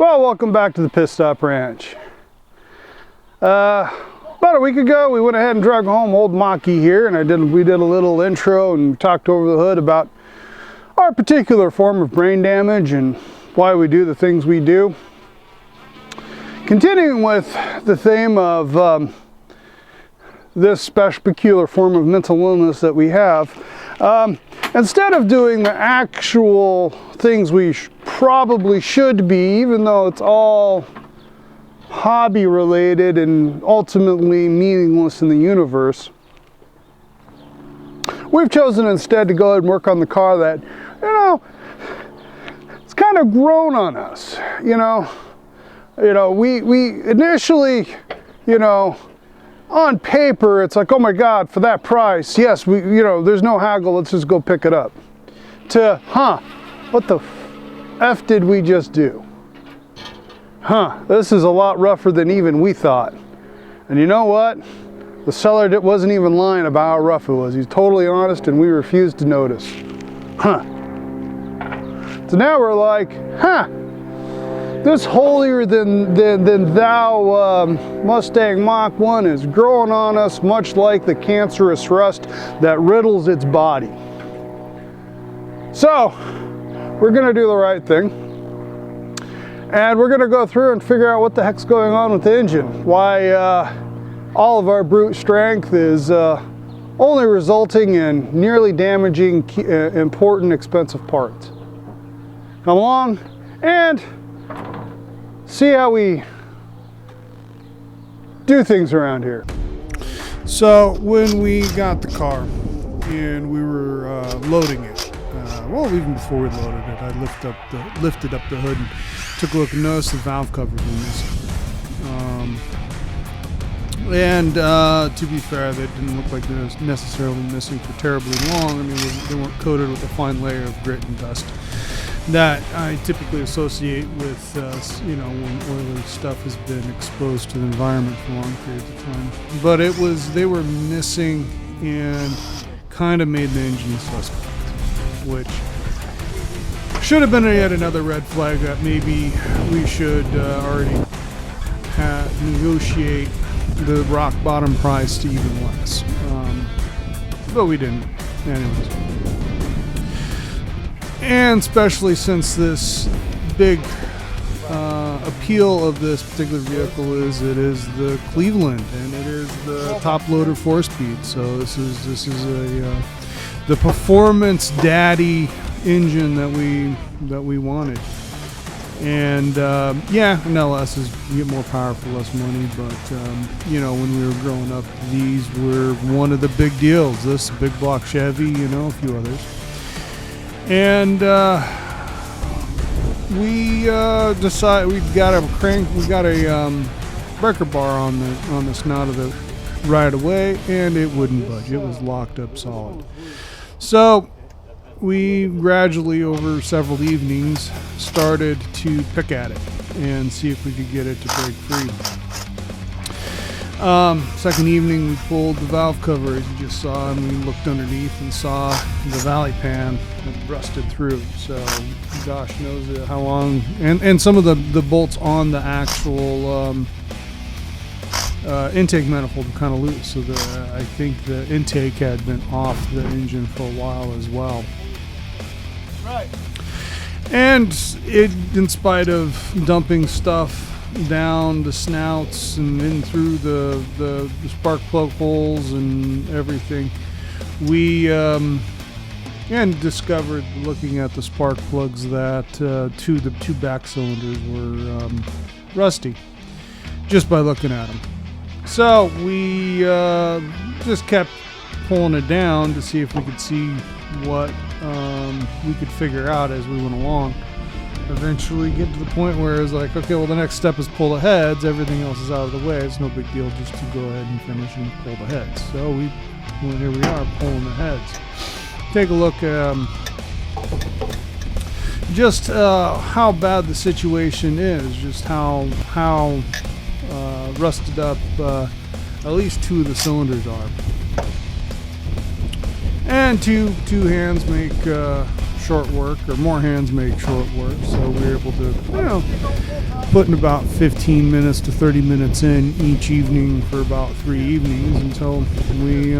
Well, welcome back to the Pit Stop Ranch. About a week ago, we went ahead and drug home old Machys here, and we did a little intro and talked over the hood about our particular form of brain damage and why we do the things we do. Continuing with the theme of this peculiar form of mental illness that we have, instead of doing the actual things we probably should be, even though it's all hobby related and ultimately meaningless in the universe, we've chosen instead to go ahead and work on the car that, it's kind of grown on us. We initially, on paper, it's like, oh my God, for that price, yes, there's no haggle, let's just go pick it up. To, what the F did we just do? This is a lot rougher than even we thought. And you know what? The seller wasn't even lying about how rough it was. He's totally honest, and we refused to notice. So now we're like, this holier than thou Mustang Mach 1 is growing on us much like the cancerous rust that riddles its body. So, we're gonna do the right thing. And we're gonna go through and figure out what the heck's going on with the engine. Why all of our brute strength is only resulting in nearly damaging important, expensive parts. Come along and see how we do things around here. So when we got the car and we were loading it, well, even before we loaded it, I lifted up the hood and took a look and noticed the valve cover was missing. To be fair, they didn't look like they were necessarily missing for terribly long. I mean, they weren't coated with a fine layer of grit and dust that I typically associate with, when oily stuff has been exposed to the environment for long periods of time. But they were missing and kind of made the engine suspect, which should have been yet another red flag that maybe we should already negotiate the rock bottom price to even less. But we didn't. Anyways. And especially since this big appeal of this particular vehicle is it is the Cleveland and it is the top loader 4-speed. So this is the performance daddy engine that we wanted. And an LS is you get more power for less money, but when we were growing up, these were one of the big deals. This big block Chevy, a few others. And we decided we got a breaker bar on the snout of it right away, and it wouldn't budge. It was locked up solid. So we gradually, over several evenings, started to pick at it and see if we could get it to break free. Second evening, we pulled the valve cover, as you just saw, and we looked underneath and saw the valley pan had rusted through. So, gosh knows how long. And some of the bolts on the actual intake manifold were kind of loose. So I think the intake had been off the engine for a while as well. Right. And in spite of dumping stuff down the snouts and in through the spark plug holes and everything, we discovered, looking at the spark plugs, that the two back cylinders were rusty just by looking at them. So we just kept pulling it down to see if we could see what we could figure out as we went along. Eventually get to the point where it's like, okay, well, the next step is pull the heads. Everything else is out of the way. It's no big deal just to go ahead and finish and pull the heads. So here we are pulling the heads. Take a look just how bad the situation is, just how rusted up at least two of the cylinders are. And two hands make short work, or more hands make short work. So we were able to, you know, put in about 15 minutes to 30 minutes in each evening for about 3 evenings until we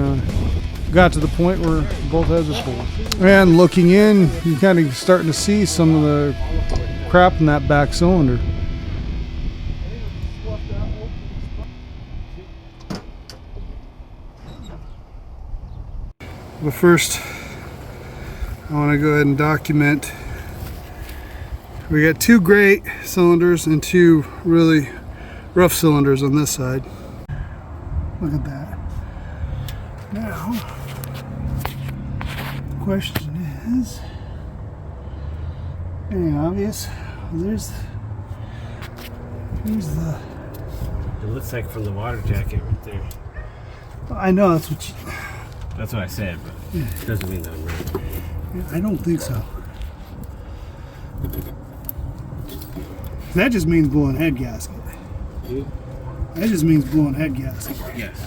got to the point where both heads are full. And looking in, you're kind of starting to see some of the crap in that back cylinder. But first, I want to go ahead and document. We got 2 great cylinders and 2 really rough cylinders on this side. Look at that. Now, the question is, any obvious? There's the. It looks like from the water jacket right there. I know that's what you. That's what I said, but it doesn't mean that I'm right. I don't think so. That just means blowing head gasket. That just means blowing head gasket. Yes.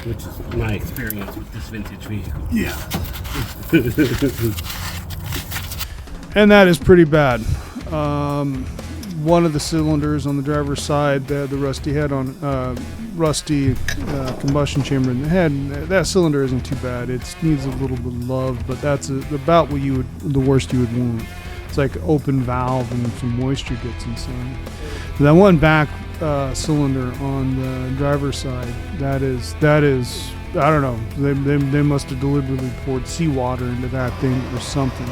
Which is my experience with this vintage vehicle. Yeah. And that is pretty bad. One of the cylinders on the driver's side, the rusty head on rusty combustion chamber in the head, that cylinder isn't too bad. It needs a little bit of love, but that's about what the worst you would want. It's like an open valve and some moisture gets inside. That one back cylinder on the driver's side, that is I don't know. They must have deliberately poured seawater into that thing or something.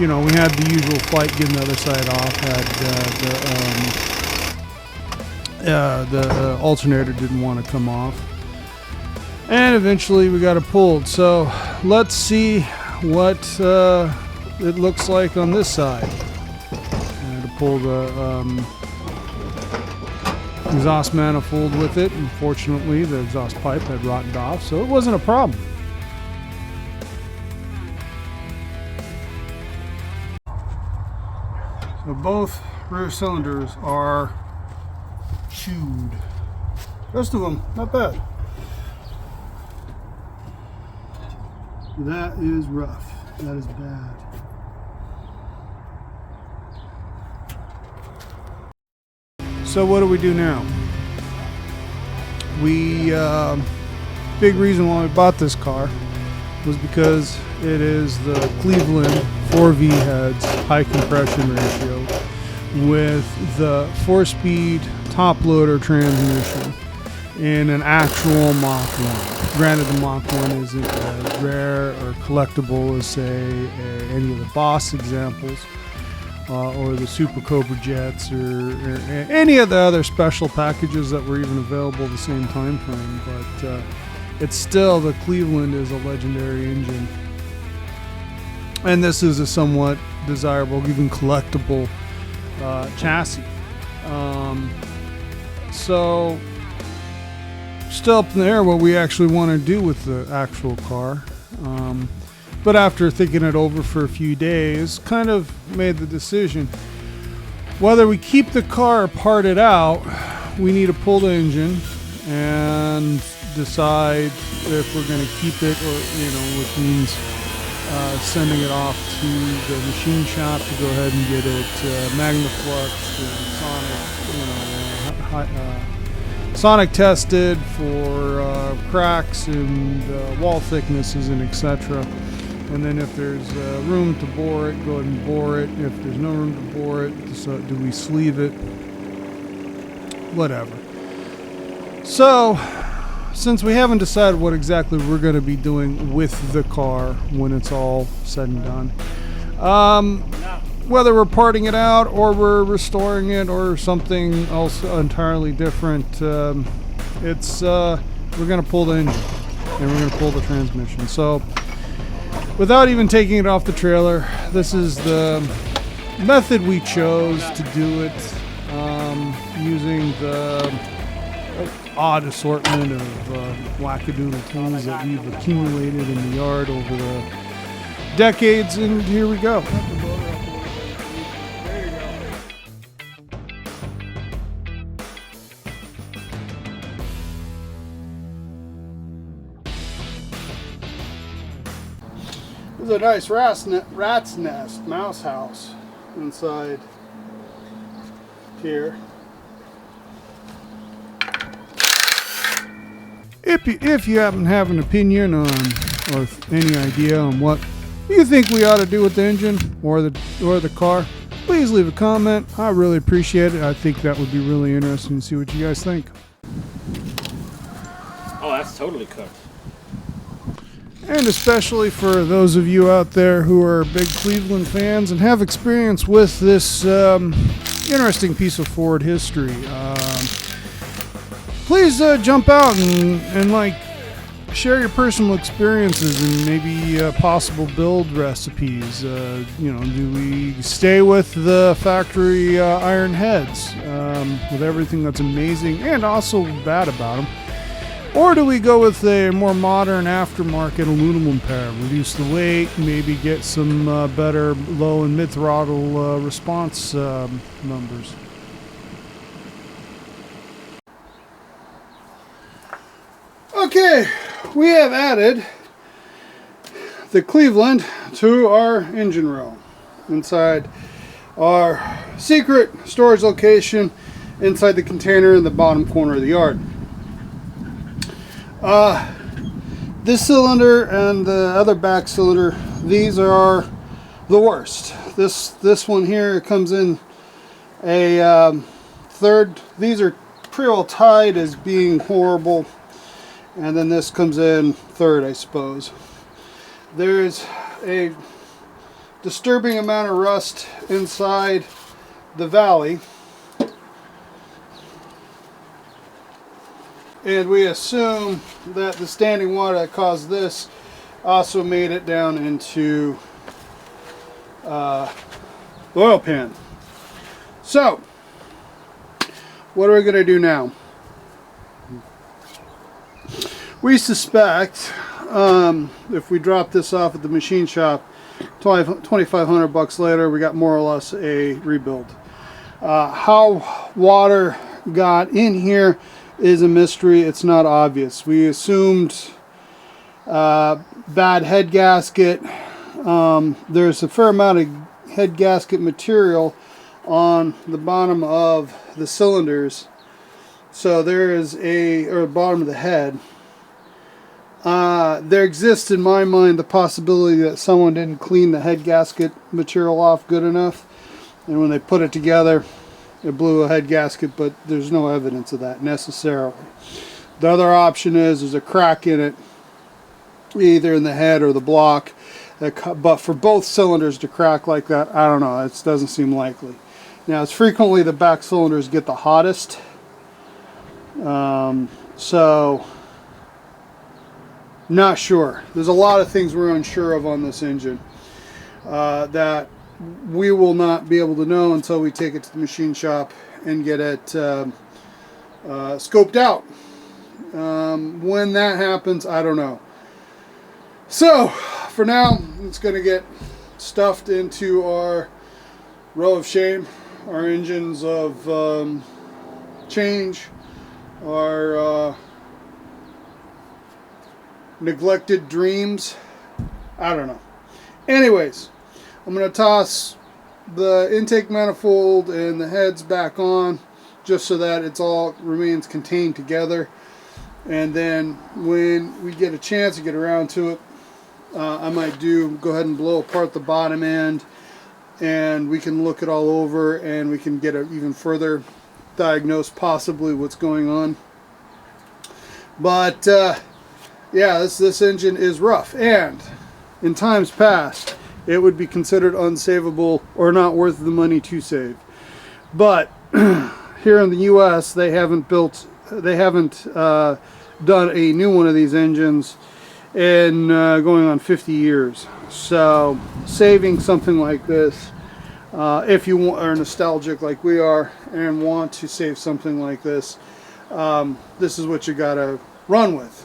You know, we had the usual fight getting the other side off. Had the alternator didn't want to come off, and eventually we got it pulled. So let's see what it looks like on this side. I had to pull the exhaust manifold with it. Unfortunately, the exhaust pipe had rotted off, so it wasn't a problem. So both rear cylinders are chewed. Rest of them, not bad. That is rough. That is bad. So what do we do now? Big reason why we bought this car was because it is the Cleveland 4V heads high compression ratio with the 4-speed top loader transmission in an actual Mach 1. Granted, the Mach 1 isn't as rare or collectible as, say, any of the Boss examples or the Super Cobra Jets or any of the other special packages that were even available at the same time frame. But it's still, the Cleveland is a legendary engine. And this is a somewhat desirable, even collectible chassis. So still up in the air what we actually want to do with the actual car. But after thinking it over for a few days, kind of made the decision whether we keep the car or part it out. We need to pull the engine and decide if we're going to keep it, or which means sending it off to the machine shop to go ahead and get it magnafluxed and sonic tested for cracks and wall thicknesses and etc. And then if there's room to bore it, go ahead and bore it. If there's no room to bore it, so do we sleeve it? Whatever. So, since we haven't decided what exactly we're going to be doing with the car when it's all said and done, whether we're parting it out or we're restoring it or something else entirely different, we're going to pull the engine and we're going to pull the transmission. So, without even taking it off the trailer, this is the method we chose to do it, using the odd assortment of wackadoodle tools that we've accumulated in the yard over the decades, and here we go. a nice rat's nest, mouse house inside here. If you happen to have an opinion on, or any idea on what you think we ought to do with the engine or the car, please leave a comment. I really appreciate it. I think that would be really interesting to see what you guys think. Oh, that's totally cooked. And especially for those of you out there who are big Cleveland fans and have experience with this interesting piece of Ford history, please jump out and like share your personal experiences and maybe possible build recipes. You know, do we stay with the factory iron heads with everything that's amazing and also bad about them? Or do we go with a more modern aftermarket aluminum pair, reduce the weight, maybe get some better low and mid throttle response numbers? Okay, we have added the Cleveland to our engine room inside our secret storage location inside the container in the bottom corner of the yard. This cylinder and the other back cylinder, these are the worst. This one here comes in a third. These are pretty well tied as being horrible, and then this comes in third, I suppose. There's a disturbing amount of rust inside the valley, and we assume that the standing water that caused this also made it down into the oil pan. So, what are we going to do now? We suspect if we drop this off at the machine shop, $2,500 later, we got more or less a rebuild. How water got in here is a mystery. It's not obvious. We assumed bad head gasket. There's a fair amount of head gasket material on the bottom of the cylinders, so there is or bottom of the head. There exists in my mind the possibility that someone didn't clean the head gasket material off good enough, and when they put it together it blew a head gasket, but there's no evidence of that necessarily. The other option is there's a crack in it, either in the head or the block, but for both cylinders to crack like that, I don't know, it doesn't seem likely. Now, it's frequently the back cylinders get the hottest, so not sure. There's a lot of things we're unsure of on this engine that we will not be able to know until we take it to the machine shop and get it scoped out. When that happens, I don't know. So for now, it's going to get stuffed into our row of shame, our engines of change, our neglected dreams. I don't know. Anyways, I'm going to toss the intake manifold and the heads back on just so that it's all remains contained together, and then when we get a chance to get around to it, I might go ahead and blow apart the bottom end, and we can look it all over and we can get a even further diagnose possibly what's going on. But yeah, this engine is rough, and in times past it would be considered unsavable or not worth the money to save. But here in the US, they haven't done a new one of these engines in going on 50 years. So saving something like this, if you are nostalgic like we are and want to save something like this, this is what you gotta run with.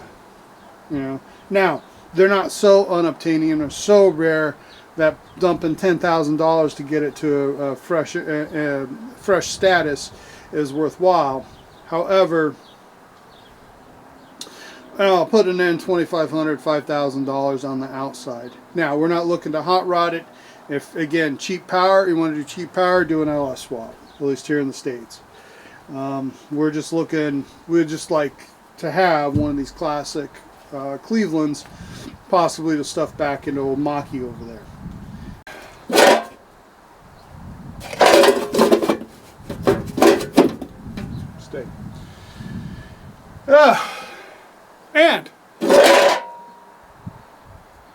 You know, now they're not so unobtainium and are so rare that dumping $10,000 to get it to a fresh status is worthwhile. However, And I'll put an end $2,500, $5,000 on the outside. Now, we're not looking to hot rod it. If, again, cheap power, you want to do cheap power, do an LS swap, at least here in the States. We're just looking, we'd just like to have one of these classic Clevelands, possibly to stuff back into old Machys over there. Stay. And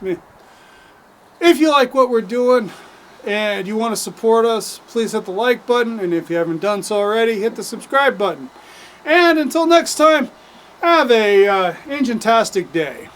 if you like what we're doing and you want to support us, please hit the like button, and if you haven't done so already, hit the subscribe button. And until next time, have a engine-tastic day.